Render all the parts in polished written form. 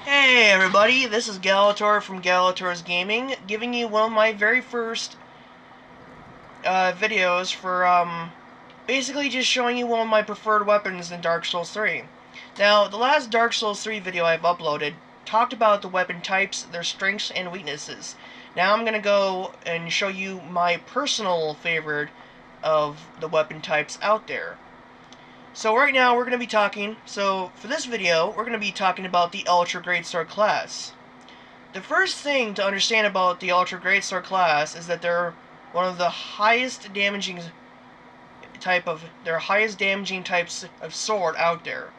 Hey everybody, this is Gallitors from Gallitors Gaming, giving you one of my very first videos for basically just showing you one of my preferred weapons in Dark Souls 3. Now, the last Dark Souls 3 video I've uploaded talked about the weapon types, their strengths, and weaknesses. Now I'm going to go and show you my personal favorite of the weapon types out there. So right now we're going to be talking, for this video, we're going to be talking about the Ultra Greatsword class. The first thing to understand about the Ultra Greatsword class is that they're one of the highest damaging types of sword out there.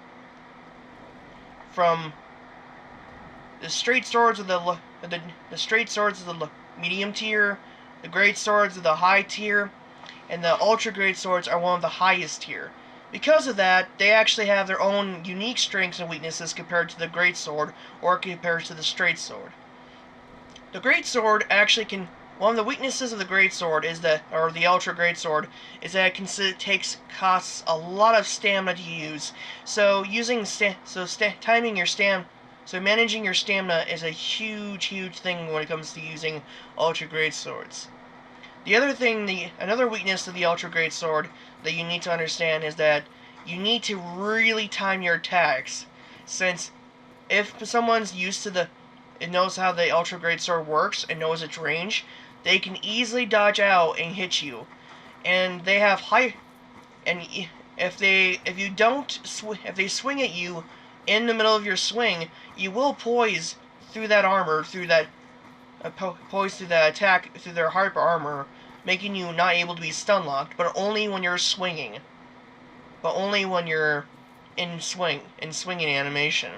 From the straight swords of the medium tier, the great swords of the high tier, and the Ultra Great Swords are one of the highest tier. Because of that, they actually have their own unique strengths and weaknesses compared to the Great Sword or compared to the Straight Sword. The Great Sword actually can. One of the weaknesses of the Great Sword is that, or the Ultra Great Sword, is that it costs a lot of stamina to use. So managing your stamina is a huge thing when it comes to using Ultra Great Swords. Another weakness of the Ultra Great Sword that you need to understand is that you need to really time your attacks. Since if someone's used to it knows how the Ultra Great Sword works and knows its range, they can easily dodge out and hit you. And they have high. And if they swing at you in the middle of your swing, you will poise through that armor, poise through that attack, through their hyper armor, making you not able to be stun locked, but only when you're swinging. But only when you're in swinging animation.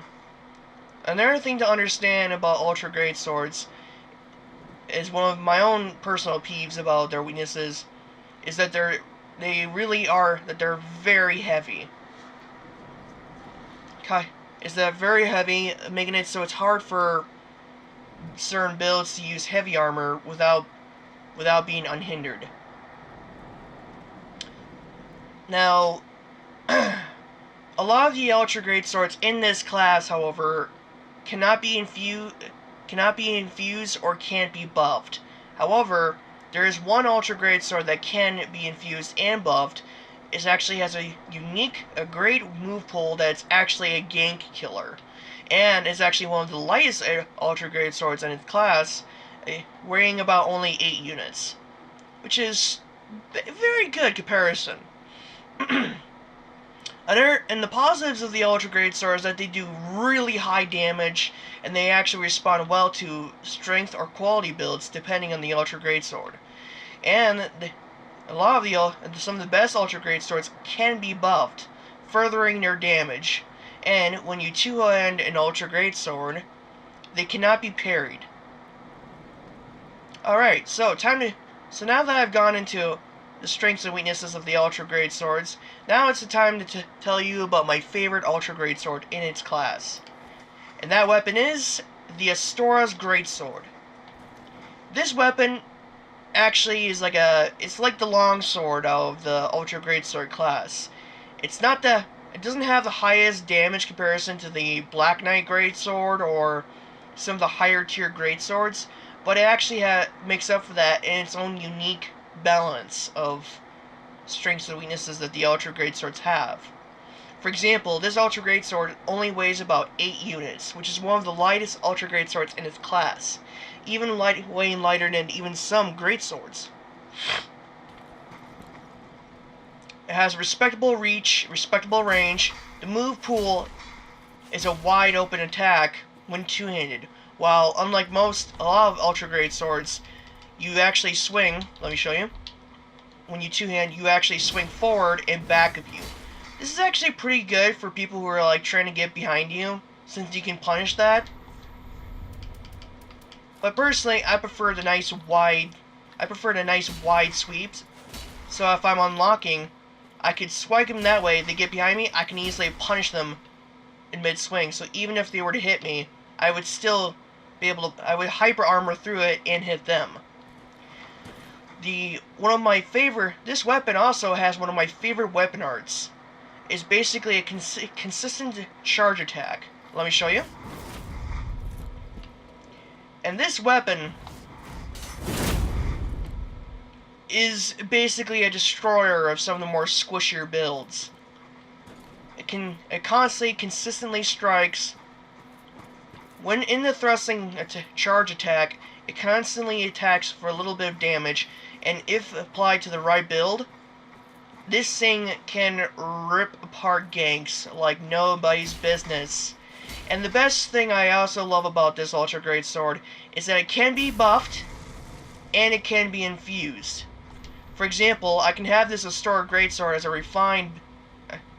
Another thing to understand about Ultra Great Swords is one of my own personal peeves about their weaknesses is that they're very heavy. Very heavy, making it so it's hard for certain builds to use heavy armor without being unhindered. Now, a lot of the Ultra Great Swords in this class, however, cannot be infused or can't be buffed. However, there is one Ultra Great Sword that can be infused and buffed. It actually has a great move pool that's actually a gank killer. And is actually one of the lightest Ultra Great Swords in its class, weighing about only 8 units. Which is a very good comparison. And the positives of the Ultra Great Sword is that they do really high damage, and they actually respond well to strength or quality builds depending on the Ultra Great Sword. And some of the best Ultra Great Swords can be buffed, furthering their damage. And when you two-hand an Ultra Great Sword, they cannot be parried. Alright, so now that I've gone into the strengths and weaknesses of the Ultra Great Swords, now it's the time to tell you about my favorite Ultra Great Sword in its class. And that weapon is the Astora's Greatsword. This weapon actually is it's like the longsword of the Ultra Greatsword class. It doesn't have the highest damage comparison to the Black Knight Greatsword or some of the higher tier Greatswords, but it actually makes up for that in its own unique balance of strengths and weaknesses that the Ultra Great Swords have. For example, this Ultra Great Sword only weighs about 8 units, which is one of the lightest Ultra Great Swords in its class, weighing lighter than even some Great Swords. It has respectable reach, respectable range. The move pool is a wide open attack when two-handed, while unlike a lot of Ultra Great Swords, you actually swing. Let me show you. When you two-hand, you actually swing forward and back of you. This is actually pretty good for people who are trying to get behind you, since you can punish that. But personally, I prefer the nice wide sweeps. So if I'm unlocking, I could swipe them that way. If they get behind me, I can easily punish them in mid-swing. So even if they were to hit me, I would still be able to. I would hyper armor through it and hit them. This weapon also has one of my favorite weapon arts. It's basically a consistent charge attack. Let me show you. And this weapon is basically a destroyer of some of the more squishier builds. It constantly, consistently strikes. When in the thrusting charge attack, it constantly attacks for a little bit of damage, and if applied to the right build, this thing can rip apart ganks like nobody's business. And the best thing I also love about this Ultra Greatsword is that it can be buffed, and it can be infused. For example, I can have this Historic Greatsword as a refined,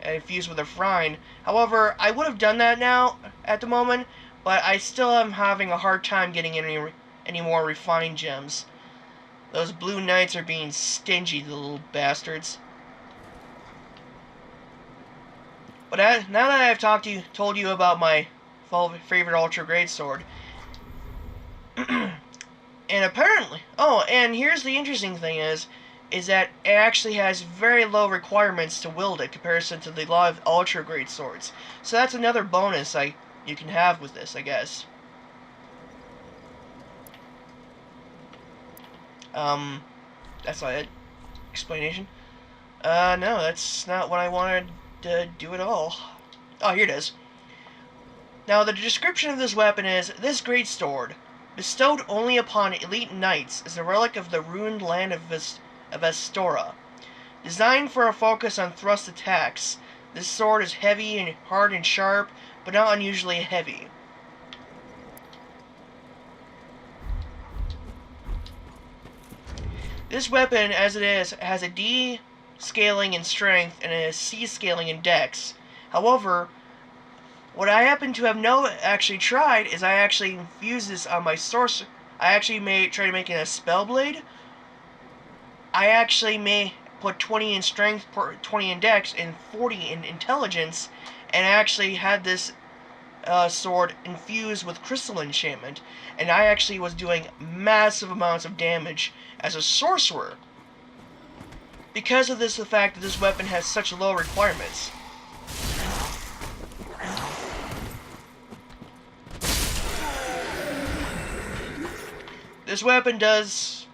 infused with a refine. However, I would have done that now, at the moment, but I still am having a hard time getting any more refined gems. Those blue knights are being stingy, the little bastards. But now that I've told you about my favorite Ultra Greatsword, and apparently, and here's the interesting thing is that it actually has very low requirements to wield it in comparison to the lot of Ultra Greatswords. So that's another bonus you can have with this, I guess. That's not it. Explanation? No, that's not what I wanted to do at all. Oh, here it is. Now, the description of this weapon is, this Greatsword, bestowed only upon elite knights, is a relic of the ruined land of Astora. Designed for a focus on thrust attacks, this sword is heavy and hard and sharp, but not unusually heavy. This weapon, as it is, has a D scaling in strength and a C scaling in dex. However, what I happen to have actually tried is I actually infused this on my sorcerer. I actually tried making a spellblade. I actually put 20 in strength, 20 in dex, and 40 in intelligence, and I actually had this sword infused with crystal enchantment, and I actually was doing massive amounts of damage as a sorcerer because of the fact that this weapon has such low requirements. This weapon has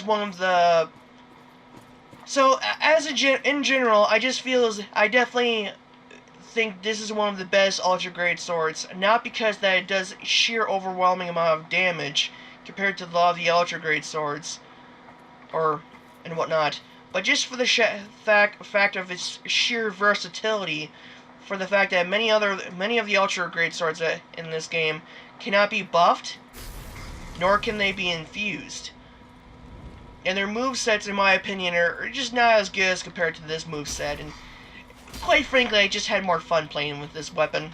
one of the... So, in general, I just feel I definitely think this is one of the best Ultra Greatswords, not because that it does sheer overwhelming amount of damage compared to a lot of the Ultra Greatswords, and whatnot, but just for the fact of its sheer versatility, for the fact that many of the Ultra Greatswords in this game cannot be buffed, nor can they be infused. And their movesets, in my opinion, are just not as good as compared to this moveset, and quite frankly, I just had more fun playing with this weapon.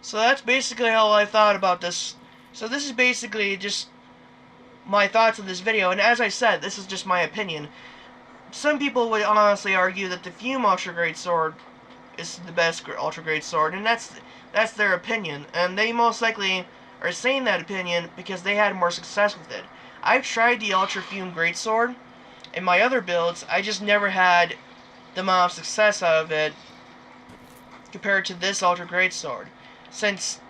So that's basically how I thought about this. So this is basically just my thoughts on this video, and as I said, this is just my opinion. Some people would honestly argue that the Fume Ultra Greatsword is the best Ultra Greatsword, and that's their opinion, and they most likely are saying that opinion because they had more success with it. I've tried the Ultra Fume Greatsword in my other builds. I just never had the amount of success out of it compared to this Ultra Greatsword. Since,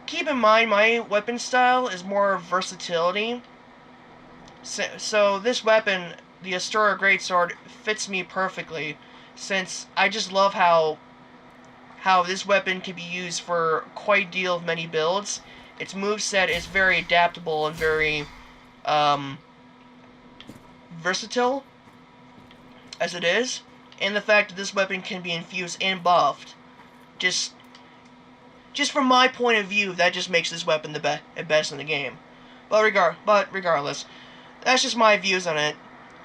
keep in mind, my weapon style is more versatility. So this weapon, the Astora Greatsword, fits me perfectly, since I just love how this weapon can be used for quite a deal of many builds. Its moveset is very adaptable and very versatile, as it is, and the fact that this weapon can be infused and buffed, just from my point of view, that just makes this weapon the best in the game. But regardless, that's just my views on it.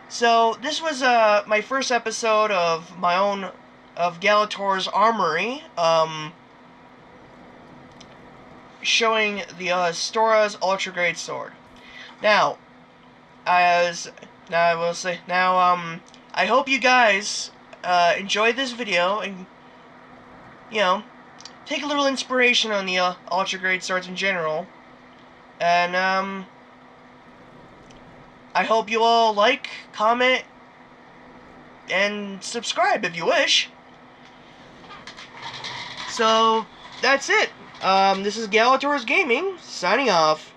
So this was my first episode of my own Gallitors Armoury, showing the Astora's Ultra Greatsword. Now, I hope you guys enjoyed this video and, take a little inspiration on the Ultra Greatswords in general. And I hope you all like, comment, and subscribe if you wish. So, that's it. This is Gallitors Gaming, signing off.